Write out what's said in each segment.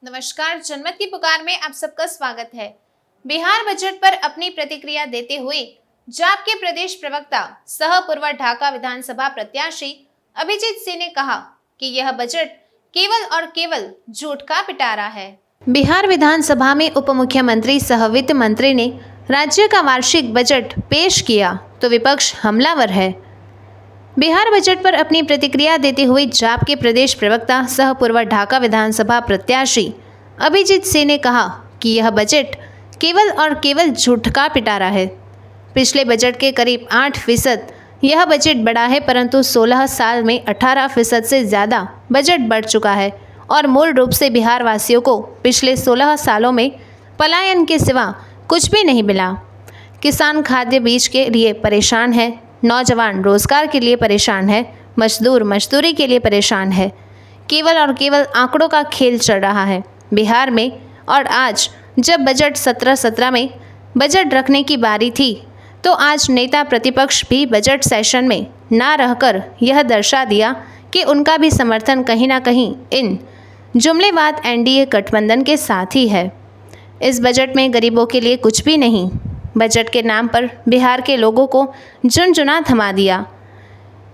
नमस्कार, जनमत की पुकार में आप सबका स्वागत है। बिहार बजट पर अपनी प्रतिक्रिया देते हुए जाप के प्रदेश प्रवक्ता सह पूर्व ढाका विधानसभा प्रत्याशी अभिजीत सिंह ने कहा कि यह बजट केवल और केवल झूठ का पिटारा है। बिहार विधानसभा में उप मुख्यमंत्री सह वित्त मंत्री ने राज्य का वार्षिक बजट पेश किया तो विपक्ष हमलावर है। बिहार बजट पर अपनी प्रतिक्रिया देते हुए जाप के प्रदेश प्रवक्ता सह पूर्व ढाका विधानसभा प्रत्याशी अभिजीत सिंह ने कहा कि यह बजट केवल और केवल झूठ का पिटारा है। पिछले बजट के करीब 8% यह बजट बढ़ा है, परंतु 16 साल में 18% से ज़्यादा बजट बढ़ चुका है और मूल रूप से बिहार वासियों को पिछले 16 सालों में पलायन के सिवा कुछ भी नहीं मिला। किसान खाद्य बीज के लिए परेशान है, नौजवान रोजगार के लिए परेशान है, मजदूर मजदूरी के लिए परेशान है। केवल और केवल आंकड़ों का खेल चल रहा है बिहार में। और आज जब बजट 17 में बजट रखने की बारी थी तो आज नेता प्रतिपक्ष भी बजट सेशन में ना रहकर यह दर्शा दिया कि उनका भी समर्थन कहीं ना कहीं इन जुमलेबाज एनडीए गठबंधन के साथ ही है। इस बजट में गरीबों के लिए कुछ भी नहीं। बजट के नाम पर बिहार के लोगों को झुनझुना थमा दिया।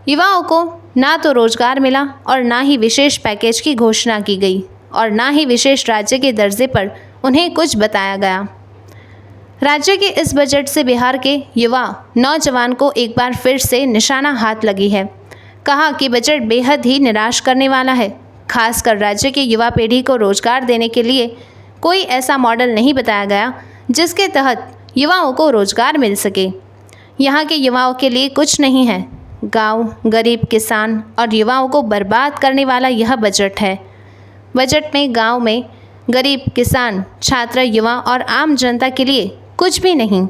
युवाओं को ना तो रोजगार मिला और ना ही विशेष पैकेज की घोषणा की गई और ना ही विशेष राज्य के दर्जे पर उन्हें कुछ बताया गया। राज्य के इस बजट से बिहार के युवा नौजवान को एक बार फिर से निशाना हाथ लगी है। कहा कि बजट बेहद ही निराश करने वाला है। खासकर राज्य की युवा पीढ़ी को रोजगार देने के लिए कोई ऐसा मॉडल नहीं बताया गया जिसके तहत युवाओं को रोजगार मिल सके। यहाँ के युवाओं के लिए कुछ नहीं है। गांव, गरीब, किसान और युवाओं को बर्बाद करने वाला यह बजट है। बजट में गांव में गरीब, किसान, छात्र, युवा और आम जनता के लिए कुछ भी नहीं।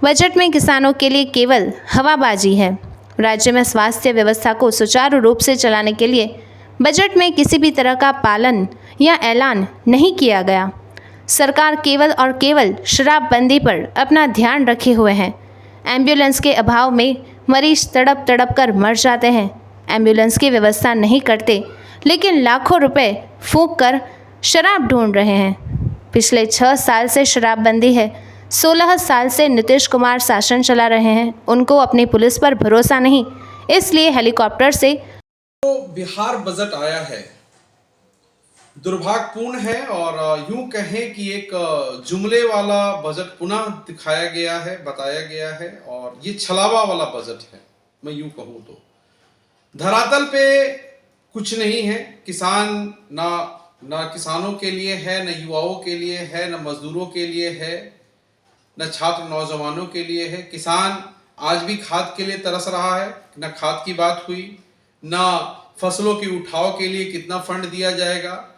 बजट में किसानों के लिए केवल हवाबाजी है। राज्य में स्वास्थ्य व्यवस्था को सुचारू रूप से चलाने के लिए बजट में किसी भी तरह का पालन या ऐलान नहीं किया गया। सरकार केवल और केवल शराबबंदी पर अपना ध्यान रखे हुए हैं। एम्बुलेंस के अभाव में मरीज तड़प तड़प कर मर जाते हैं। एम्बुलेंस की व्यवस्था नहीं करते, लेकिन लाखों रुपए फूंक कर शराब ढूंढ रहे हैं। पिछले 6 साल से शराबबंदी है। 16 साल से नीतीश कुमार शासन चला रहे हैं। उनको अपनी पुलिस पर भरोसा नहीं, इसलिए हेलीकॉप्टर से तो बिहार बजट आया है दुर्भाग्यपूर्ण है और यूं कहें कि एक जुमले वाला बजट पुनः दिखाया गया है, बताया गया है और ये छलावा वाला बजट है। मैं यूं कहूं तो धरातल पे कुछ नहीं है। किसान ना किसानों के लिए है, न युवाओं के लिए है, न मजदूरों के लिए है, न छात्र नौजवानों के लिए है। किसान आज भी खाद के लिए तरस रहा है। न खाद की बात हुई, न फसलों की उठाव के लिए कितना फंड दिया जाएगा,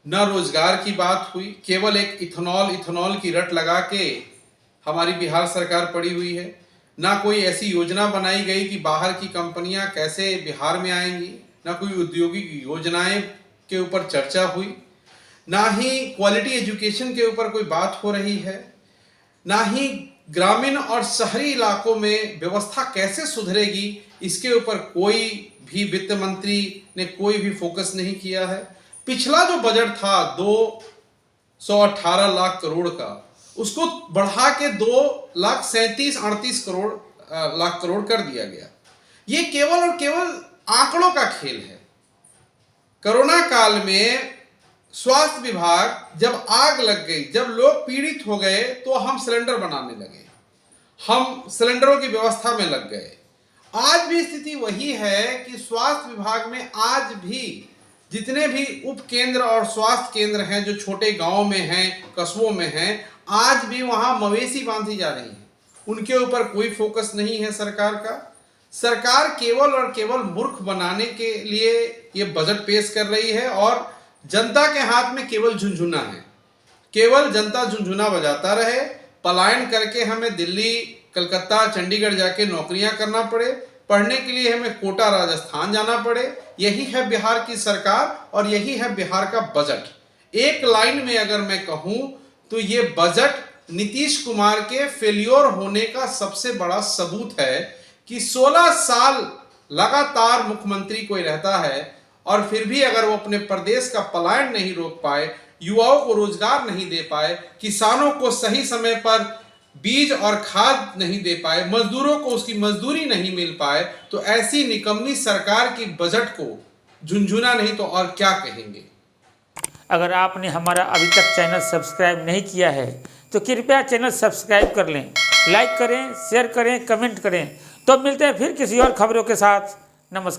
न रोजगार की बात हुई। केवल एक इथेनॉल की रट लगा के हमारी बिहार सरकार पड़ी हुई है। ना कोई ऐसी योजना बनाई गई कि बाहर की कंपनियां कैसे बिहार में आएंगी, ना कोई औद्योगिक योजनाएं के ऊपर चर्चा हुई, ना ही क्वालिटी एजुकेशन के ऊपर कोई बात हो रही है, ना ही ग्रामीण और शहरी इलाकों में व्यवस्था कैसे सुधरेगी इसके ऊपर कोई भी वित्त मंत्री ने कोई भी फोकस नहीं किया है। पिछला जो बजट था 218 लाख करोड़ का, उसको बढ़ा के 2,37,38 लाख करोड़ कर दिया गया। ये केवल और केवल आंकड़ों का खेल है। कोरोना काल में स्वास्थ्य विभाग जब आग लग गई, जब लोग पीड़ित हो गए, तो हम सिलेंडर बनाने लगे, हम सिलेंडरों की व्यवस्था में लग गए। आज भी स्थिति वही है कि स्वास्थ्य विभाग में आज भी जितने भी उप केंद्र और स्वास्थ्य केंद्र हैं जो छोटे गांव में हैं, कस्बों में हैं, आज भी वहां मवेशी बांधी जा रही हैं। उनके ऊपर कोई फोकस नहीं है सरकार का। सरकार केवल और केवल मूर्ख बनाने के लिए ये बजट पेश कर रही है और जनता के हाथ में केवल झुनझुना है। केवल जनता झुनझुना बजाता रहे, पलायन करके हमें दिल्ली, कलकत्ता, चंडीगढ़ जाके नौकरियां करना पड़े, पढ़ने के लिए हमें कोटा राजस्थान जाना पड़े। यही है बिहार की सरकार और यही है बिहार का बजट। एक लाइन में अगर मैं कहूं तो ये बजट नीतीश कुमार के फेल्योर होने का सबसे बड़ा सबूत है कि 16 साल लगातार मुख्यमंत्री कोई रहता है और फिर भी अगर वो अपने प्रदेश का पलायन नहीं रोक पाए, युवाओं को रोजगार नहीं दे पाए, किसानों को सही समय पर बीज और खाद नहीं दे पाए, मजदूरों को उसकी मजदूरी नहीं मिल पाए, तो ऐसी निकम्मी सरकार की बजट को झुनझुना नहीं तो और क्या कहेंगे। अगर आपने हमारा अभी तक चैनल सब्सक्राइब नहीं किया है तो कृपया चैनल सब्सक्राइब कर लें, लाइक करें, शेयर करें, कमेंट करें। तो मिलते हैं फिर किसी और खबरों के साथ। नमस्कार।